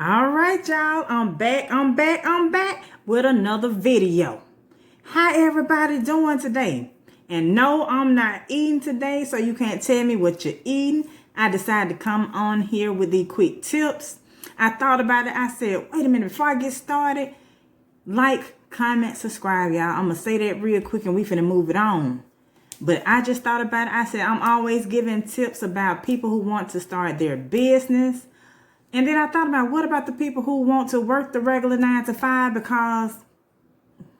All right, y'all. I'm back with another video. How everybody doing today? And no, I'm not eating today, so you can't tell me what you're eating. I decided to come on here with these quick tips. I thought about it. I said, wait a minute, before I get started, like, comment, subscribe, y'all. I'm going to say that real quick and we finna move it on. But I just thought about it. I said, I'm always giving tips about people who want to start their business. And then I thought about, what about the people who want to work the regular 9 to 5 because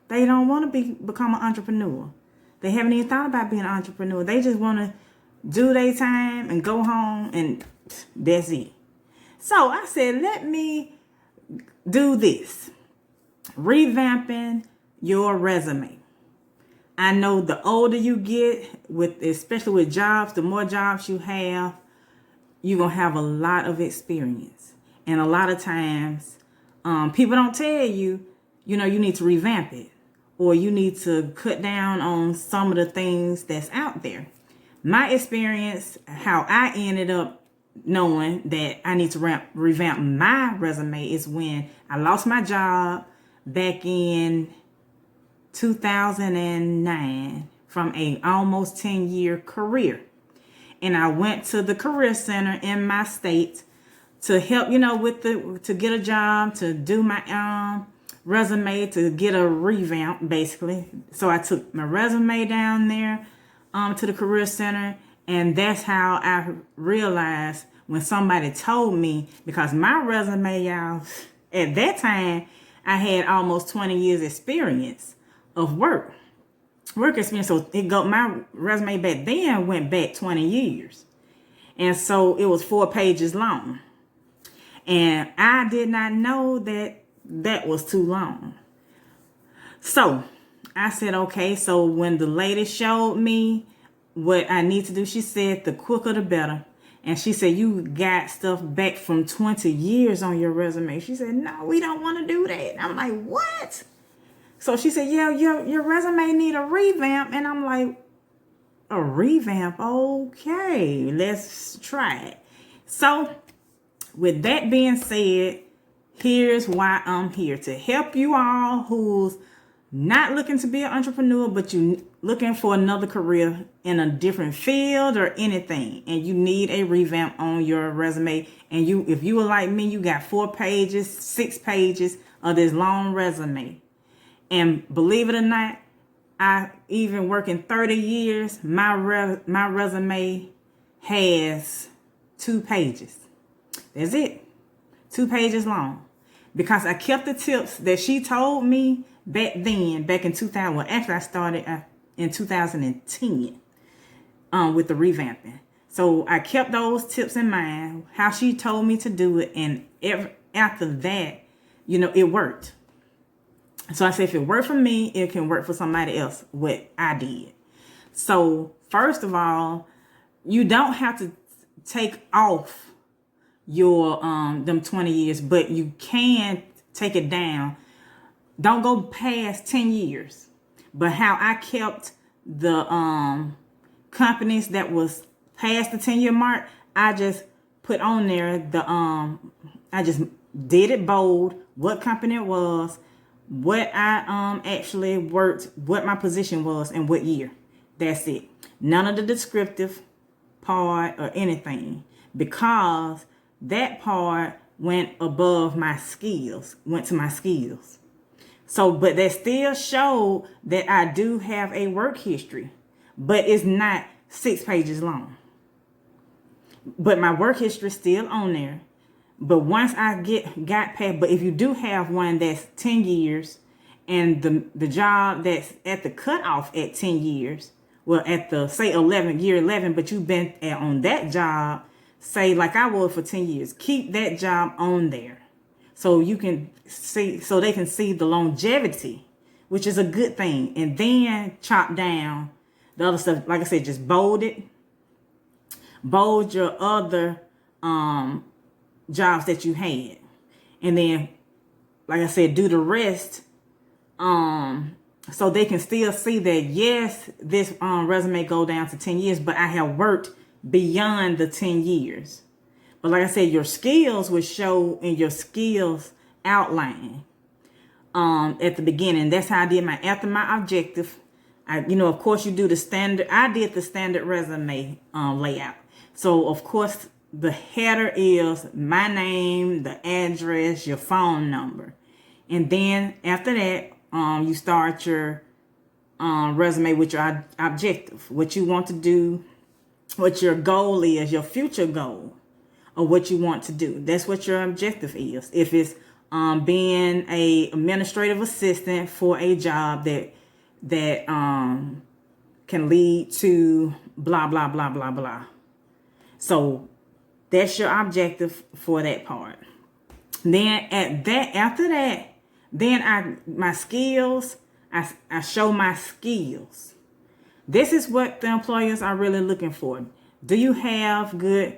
they don't want to become an entrepreneur. They haven't even thought about being an entrepreneur. They just want to do their time and go home and that's it. So I said, let me do this. Revamping your resume. I know the older you get, especially with jobs, the more jobs you have, you're going to have a lot of experience. And a lot of times, people don't tell you, you need to revamp it. Or you need to cut down on some of the things that's out there. My experience, how I ended up knowing that I need to revamp my resume is when I lost my job back in 2009 from a almost 10-year career. And I went to the career center in my state to help, to get a job, to do my resume, to get a revamp, basically. So I took my resume down there to the career center, and that's how I realized when somebody told me, because my resume, y'all, at that time, I had almost 20 years experience of work experience. So my resume back then went back 20 years. And so it was 4 pages long. And I did not know that was too long. So I said, okay, so when the lady showed me what I need to do, she said the quicker the better. And she said, you got stuff back from 20 years on your resume. She said, no, we don't want to do that. I'm like, what? So she said, yeah, your resume need a revamp. And I'm like, a revamp? Okay, let's try it. So with that being said, here's why I'm here. To help you all who's not looking to be an entrepreneur, but you looking for another career in a different field or anything, and you need a revamp on your resume. And if you were like me, you got 4 pages, 6 pages of this long resume. And believe it or not, I even working 30 years, my resume has 2 pages. That's it. 2 pages long. Because I kept the tips that she told me back in 2000. Well, actually, I started in 2010 with the revamping. So I kept those tips in mind, how she told me to do it. And after that, it worked. So I said, if it worked for me, it can work for somebody else, what I did. So first of all, you don't have to take off your them 20 years, but you can take it down. Don't go past 10 years. But how I kept the companies that was past the 10-year mark, I just put on there I just did it bold, what company it was, what I actually worked, what my position was, and what year. That's it. None of the descriptive part or anything, because that part went above my skills, went to my skills. So, but that still showed that I do have a work history, but it's not 6 pages long. But my work history is still on there. But once I got past, but if you do have one that's 10 years and the job that's at the cutoff at 10 years, well, at the, say, year 11, but you've been on that job, say, like I was for 10 years, keep that job on there. So you can see, so they can see the longevity, which is a good thing. And then chop down the other stuff. Like I said, just bold it. Bold your other, jobs that you had, and then, like I said, do the rest, so they can still see that yes, this resume go down to 10 years, but I have worked beyond the 10 years. But like I said, your skills will show in your skills outline at the beginning. That's how I did after my objective. Of course you do the standard. I did the standard resume layout. So of course the header is my name, the address, your phone number. And then after that, you start your resume with your objective, what you want to do, what your goal is, your future goal, or what you want to do. That's what your objective is. If it's being a administrative assistant for a job that can lead to blah blah blah blah blah. So that's your objective for that part. Then after that, then my skills. I show my skills. This is what the employers are really looking for. Do you have good?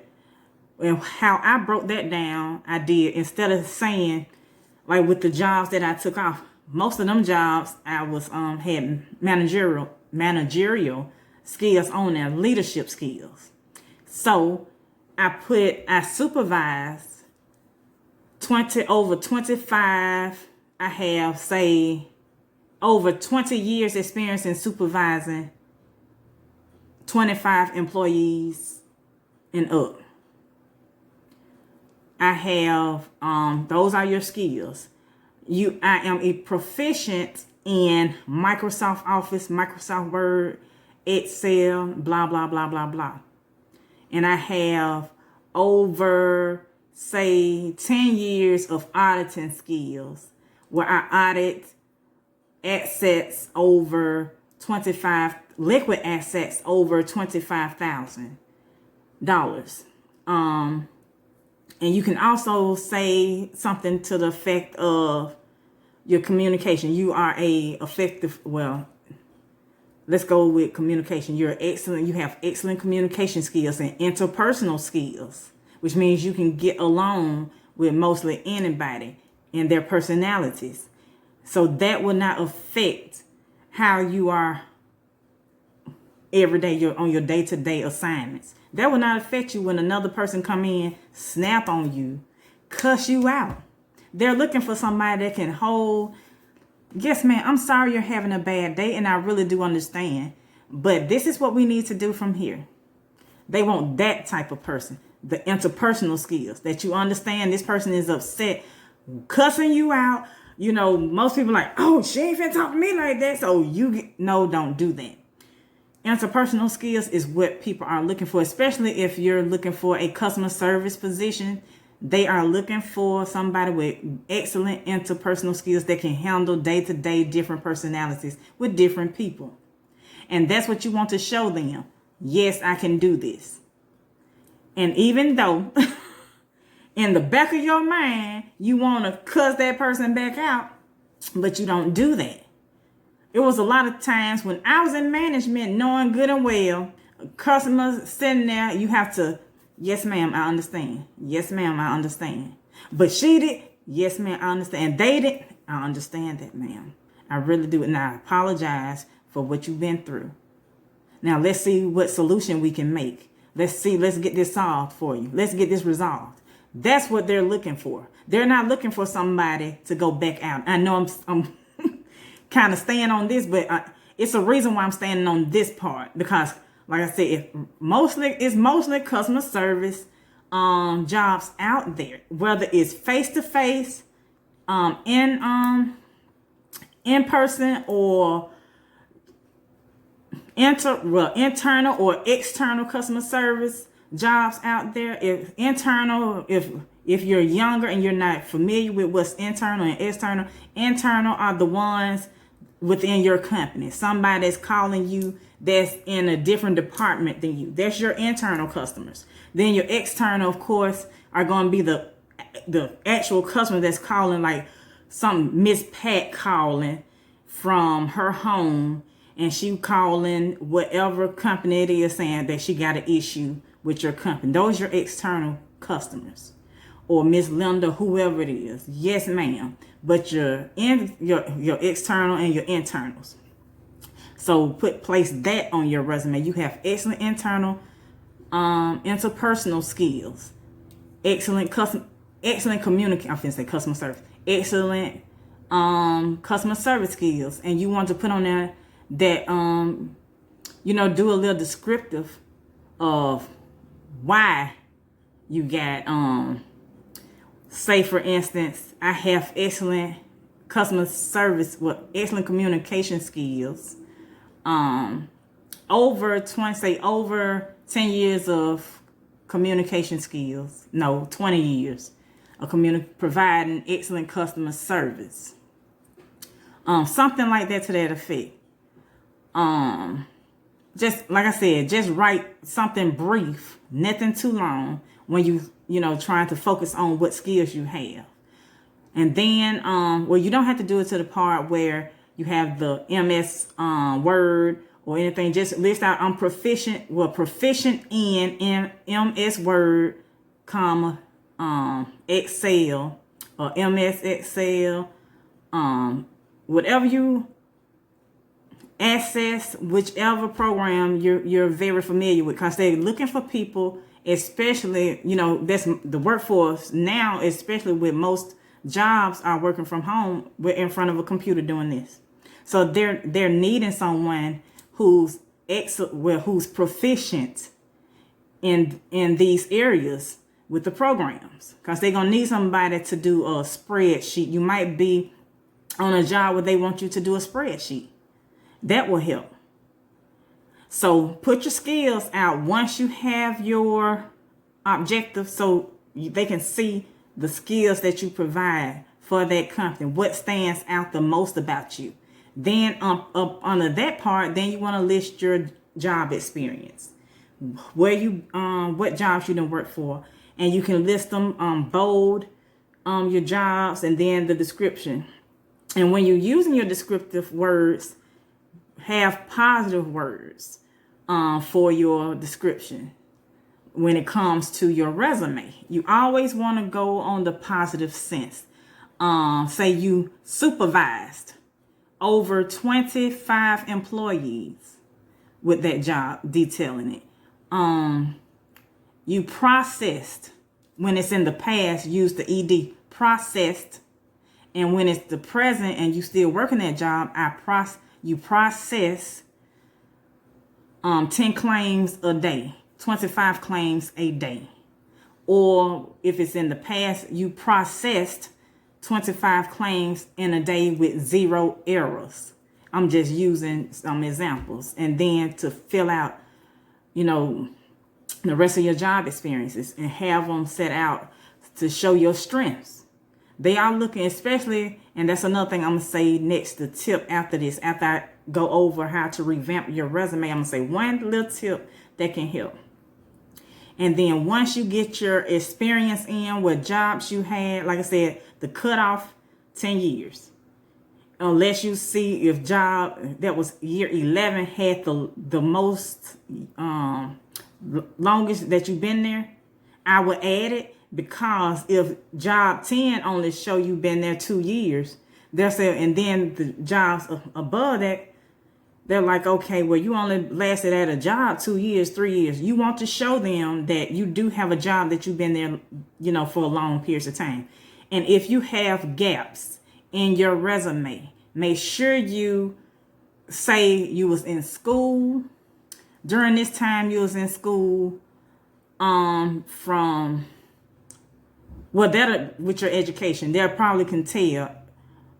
And how I broke that down, I did, instead of saying, like with the jobs that I took off, most of them jobs I was had managerial skills on there, leadership skills. So I supervised over 25. I have, say, over 20 years experience in supervising 25 employees and up. I have, those are your skills. I am a proficient in Microsoft Office, Microsoft Word, Excel, blah, blah, blah, blah, blah. And I have over, say, 10 years of auditing skills where I audit assets over 25, liquid assets over $25,000. And you can also say something to the effect of your communication. You are let's go with communication. You have excellent communication skills and interpersonal skills, which means you can get along with mostly anybody and their personalities. So that will not affect how you are every day on your day-to-day assignments. That will not affect you when another person come in, snap on you, cuss you out. They're looking for somebody that can hold, yes, man, I'm sorry you're having a bad day, and I really do understand. But this is what we need to do from here. They want that type of person, the interpersonal skills, that you understand this person is upset, cussing you out. Most people are like, oh, she ain't finna talk to me like that. So don't do that. Interpersonal skills is what people are looking for, especially if you're looking for a customer service position. They are looking for somebody with excellent interpersonal skills that can handle day-to-day different personalities with different people. And that's what you want to show them. Yes, I can do this. And even though in the back of your mind, you want to cuss that person back out, but you don't do that. It was a lot of times when I was in management, knowing good and well, customers sitting there, you have to, yes, ma'am, I understand. Yes, ma'am, I understand. But she did, yes, ma'am, I understand. They did, I understand that, ma'am. I really do. And I apologize for what you've been through. Now, let's see what solution we can make. Let's get this solved for you. Let's get this resolved. That's what they're looking for. They're not looking for somebody to go back out. I know I'm kind of staying on this, but it's a reason why I'm standing on this part, because like I said, it's mostly customer service jobs out there, whether it's face-to-face, in person, or internal or external customer service jobs out there. If you're younger and you're not familiar with what's internal and external are the ones within your company. Somebody that's calling you that's in a different department than you. That's your internal customers. Then your external, of course, are going to be the actual customer that's calling, like some Miss Pat calling from her home, and she calling whatever company it is, saying that she got an issue with your company. Those are your external customers. Or Miss Linda, whoever it is. Yes, ma'am. But your external and your internals. So place that on your resume. You have excellent internal, interpersonal skills. excellent communication. I'm finna say customer service. Excellent customer service skills, and you want to put on there that do a little descriptive of why you got say for instance, I have excellent customer service with excellent communication skills, over 10 years of communication skills, no, 20 years of providing excellent customer service, something like that to that effect. Just like I said, just write something brief, nothing too long, when you trying to focus on what skills you have. And then you don't have to do it to the part where you have the MS Word or anything. Just list out I'm proficient in MS Word, Excel or MS Excel, whatever you access, whichever program you're very familiar with, because they're looking for people, especially that's the workforce now, especially with most jobs are working from home. We're in front of a computer doing this, so they're needing someone who's who's proficient in these areas with the programs, because they're gonna need somebody to do a spreadsheet. You might be on a job where they want you to do a spreadsheet. That will help. So put your skills out once you have your objective, so they can see the skills that you provide for that company, what stands out the most about you. Then up under that part, then you want to list your job experience, where you what jobs you done work for, and you can list them bold your jobs, and then the description. And when you're using your descriptive words, have positive words for your description. When it comes to your resume, you always want to go on the positive sense. Say you supervised over 25 employees with that job, detailing it. You processed, when it's in the past, use the ED, processed. And when it's the present and you still working that job, you process 10 claims a day, 25 claims a day. Or if it's in the past, you processed 25 claims in a day with 0 errors. I'm just using some examples. And then to fill out, the rest of your job experiences and have them set out to show your strengths. They are looking, especially, and that's another thing I'm going to say next, the tip after this, after I go over how to revamp your resume, I'm going to say one little tip that can help. And then once you get your experience in, what jobs you had, like I said, the cutoff, 10 years. Unless you see if job that was year 11 had the most, longest that you've been there, I would add it. Because if job 10 only show you been there 2 years, they'll say, and then the jobs above that, they're like, okay, well, you only lasted at a job 2 years, 3 years. You want to show them that you do have a job that you've been there, for a long period of time. And if you have gaps in your resume, make sure you say you was in school. During this time you was in school, from... with your education, they probably can tell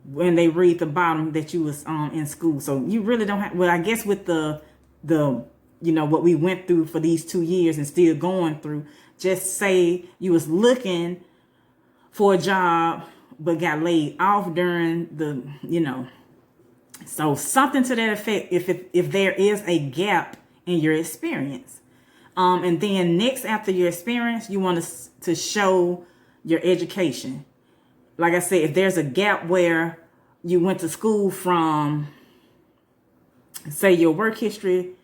when they read the bottom that you was in school. So you really don't have, I guess with the what we went through for these 2 years and still going through, just say you was looking for a job but got laid off during the, so something to that effect if there is a gap in your experience. And then next, after your experience, you want to show your education. Like I said, if there's a gap where you went to school from, say your work history,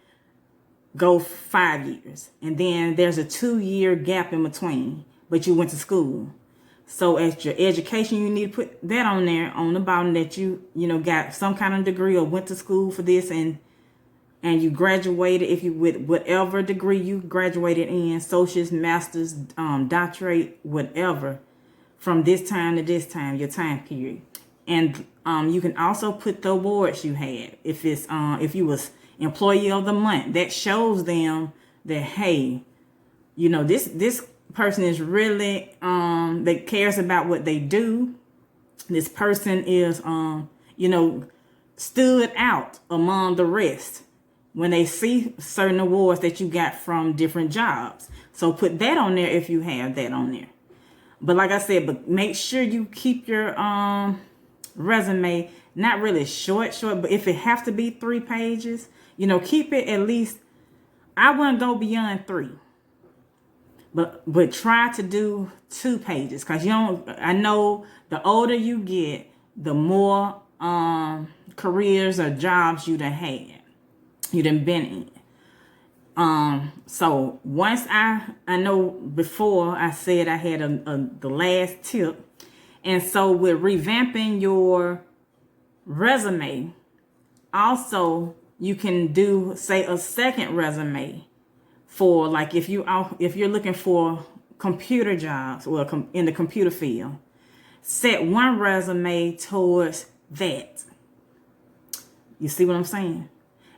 go 5 years. And then there's a 2-year gap in between, but you went to school. So as your education, you need to put that on there on the bottom that you got some kind of degree or went to school for this. And and you graduated, if you with whatever degree you graduated in, associate's, master's, doctorate, whatever, from this time to this time, your time period. And you can also put the awards you had. If it's if you was employee of the month, that shows them that, hey, you know, this person is really that cares about what they do. This person is you know, stood out among the rest when they see certain awards that you got from different jobs. So put that on there if you have that on there. But like I said, but make sure you keep your resume not really short, but if it have to be 3 pages, you know, keep it at least, I wouldn't go beyond 3. But try to do 2 pages, because you don't, I know the older you get, the more careers or jobs you done had, you done been in. So once I know before I said I had the last tip, and so with revamping your resume, also you can do, say, a second resume for, like, if you're looking for computer jobs or in the computer field, set one resume towards that. You see what I'm saying?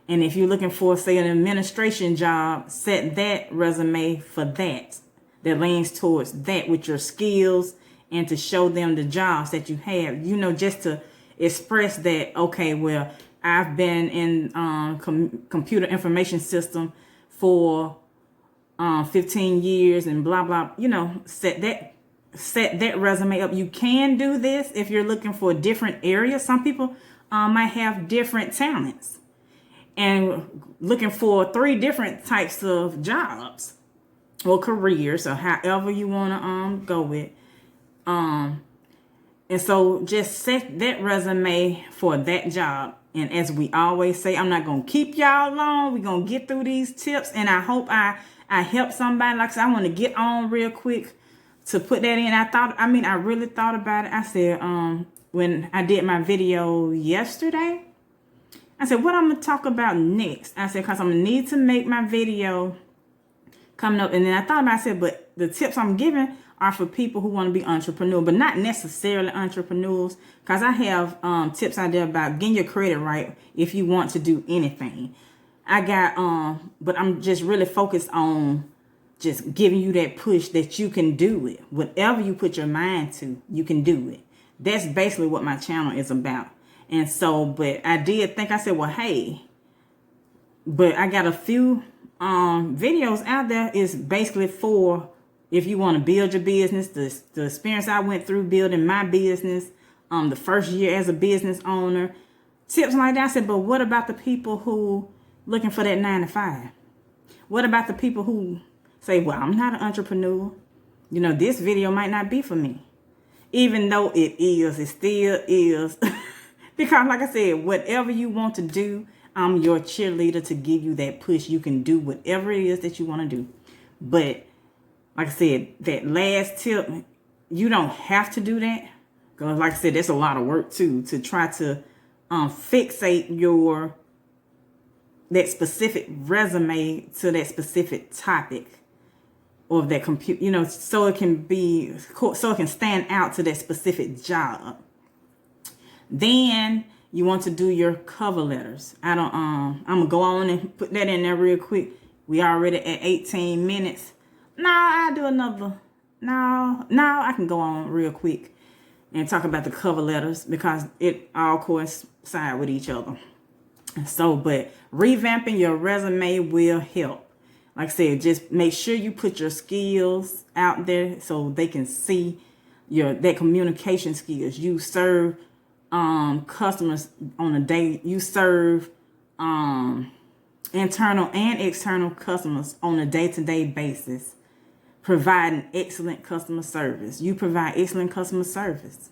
And if you're looking for, say, an administration job, set that resume for that leans towards that, with your skills, and to show them the jobs that you have, you know, just to express that, okay, well, I've been in computer information system for 15 years and blah, blah, you know, set that resume up. You can do this if you're looking for different areas. Some people might have different talents and looking for 3 different types of jobs or careers, or however you want to go with. And so just set that resume for that job. And as we always say, I'm not going to keep y'all long. We're going to get through these tips, and I hope I help somebody. Like I said, I want to get on real quick to put that in. I really thought about it. I said, when I did my video yesterday, I said, what I'm going to talk about next? I said, because I'm going to need to make my video coming up. And then I thought about it, I said, but the tips I'm giving are for people who want to be entrepreneurs, but not necessarily entrepreneurs, because I have tips out there about getting your credit right if you want to do anything. I got, but I'm just really focused on just giving you that push that you can do it. Whatever you put your mind to, you can do it. That's basically what my channel is about. And so, but I did think, I said, well, hey, but I got a few videos out there is basically for if you want to build your business, the experience I went through building my business, the first year as a business owner, tips like that. I said, but what about the people who looking for that 9 to 5? What about the people who say, well, I'm not an entrepreneur. You know, this video might not be for me. Even though it still is. Because like I said, whatever you want to do, I'm your cheerleader to give you that push. You can do whatever it is that you want to do. But like I said, that last tip, you don't have to do that. Because like I said, that's a lot of work too, to try to fixate that specific resume to that specific topic of that computer, you know, so it can stand out to that specific job. Then you want to do your cover letters. I'm gonna go on and put that in there real quick. We already at 18 minutes. No, I'll do another. No, I can go on real quick and talk about the cover letters, because it all coincide with each other. So, but revamping your resume will help. Like I said, just make sure you put your skills out there so they can see that communication skills. You serve customers on a day. You serve internal and external customers on a day-to-day basis, providing excellent customer service. You provide excellent customer service.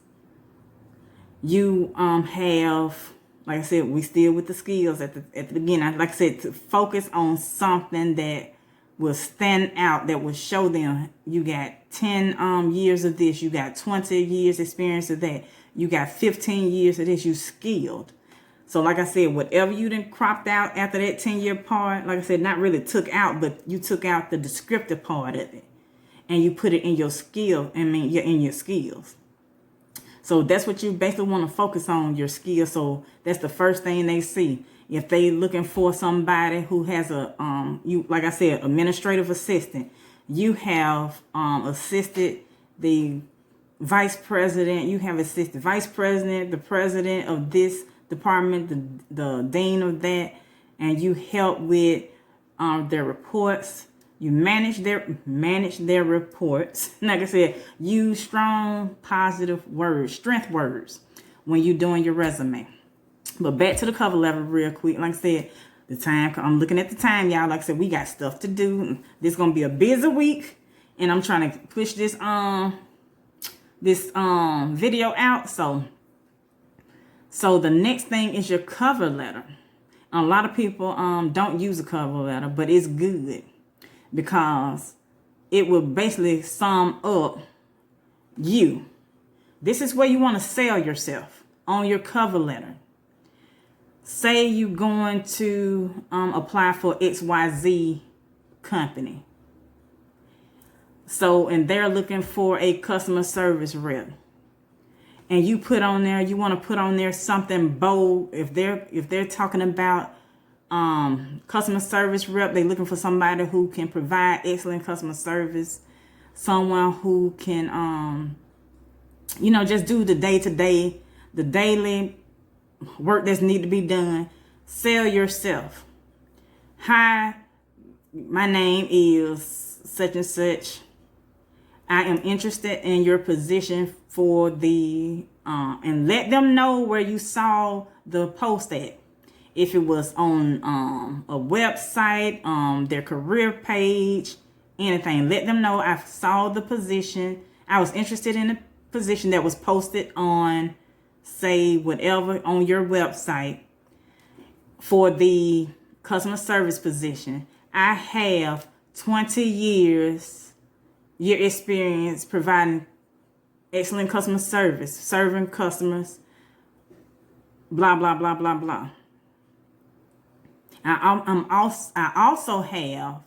You have, like I said, we still with the skills at the beginning. Like I said, to focus on something that will stand out, that will show them you got 10 years of this, you got 20 years experience of that, you got 15 years of this, you skilled. So like I said, whatever you done cropped out after that 10-year part, like I said, not really took out, but you took out the descriptive part of it. And you put it in your skill, in your skills. So that's what you basically want to focus on, your skills. So that's the first thing they see. If they looking for somebody who has a, like I said, administrative assistant, you have assisted the vice president, you have assisted vice president, the president of this department, the dean of that, and you help with their reports. You manage their reports. Like I said, use strong, positive words, strength words when you're doing your resume. But back to the cover letter real quick. Like I said, the time, I'm looking at the time, y'all. Like I said, we got stuff to do. This is gonna be a busy week, and I'm trying to push this video out. So the next thing is your cover letter. A lot of people don't use a cover letter, but it's good, because it will basically sum up you. This is where you want to sell yourself on your cover letter. Say you're going to apply for XYZ company. So, and they're looking for a customer service rep. And you put on there, you want to put on there something bold. If they're talking about customer service rep, they're looking for somebody who can provide excellent customer service, someone who can just do the day-to-day, the daily work that's need to be done. Sell yourself. Hi, my name is such and such. I am interested in your position for the and let them know where you saw the post at. If it was on a website, their career page, anything. Let them know I saw the position. I was interested in the position that was posted on, say, whatever, on your website for the customer service position. I have 20 years experience providing excellent customer service, serving customers, blah, blah, blah, blah, blah. I also have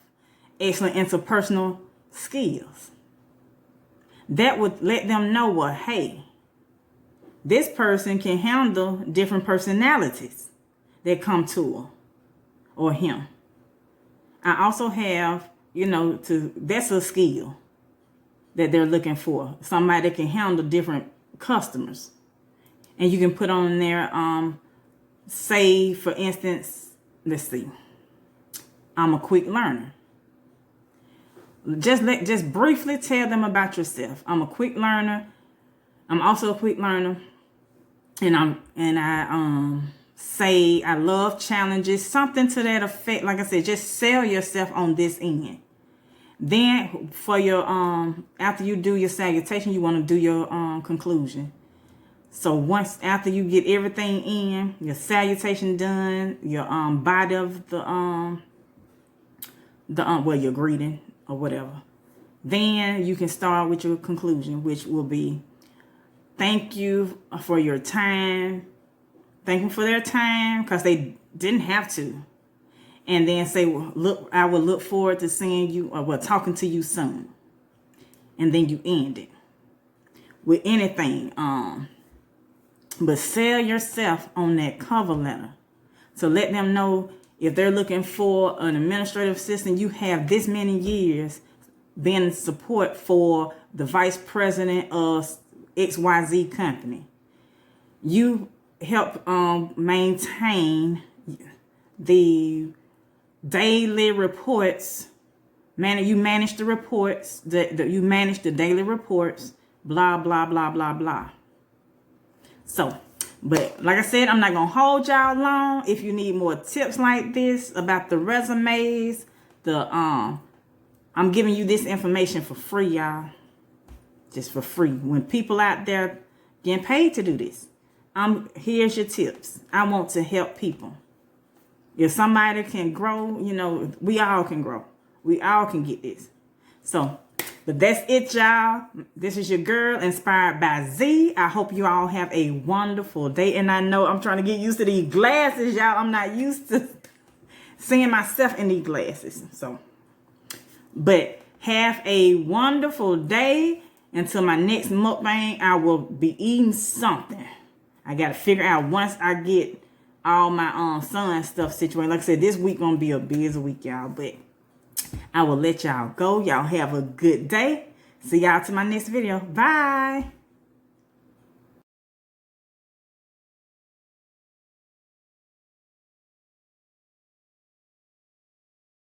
excellent interpersonal skills. That would let them know, well, hey, this person can handle different personalities that come to her or him. I also have, that's a skill that they're looking for. Somebody that can handle different customers. And you can put on there, say, for instance, let's see, I'm a quick learner. Just briefly tell them about yourself. I'm a quick learner. I'm also a quick learner. And I say I love challenges, something to that effect. Like I said, just sell yourself on this end. Then for your after you do your salutation, you want to do your conclusion. So once after you get everything in, your salutation done, your body of your greeting or whatever, then you can start with your conclusion, which will be, thank you for your time. Thank them for their time, because they didn't have to. And then say, well, look, I will look forward to seeing you, or talking to you soon. And then you end it with anything. But sell yourself on that cover letter. So let them know, if they're looking for an administrative assistant, you have this many years being in support for the vice president of XYZ company. You help maintain the daily reports. You manage the reports. You manage the daily reports. Blah, blah, blah, blah, blah. So, but like I said, I'm not going to hold y'all long. If you need more tips like this about the resumes, I'm giving you this information for free, y'all. Just for free. When people out there getting paid to do this, here's your tips. I want to help people. If somebody can grow, we all can grow. We all can get this. So, But that's it, y'all. This is your girl, Inspired by Z. I hope you all have a wonderful day. And I know I'm trying to get used to these glasses, y'all. I'm not used to seeing myself in these glasses. But have a wonderful day. Until my next mukbang, I will be eating something. I got to figure out once I get all my son stuff situated. Like I said, this week gonna be a busy week, y'all. But I will let y'all go. Y'all have a good day. See y'all to my next video. Bye.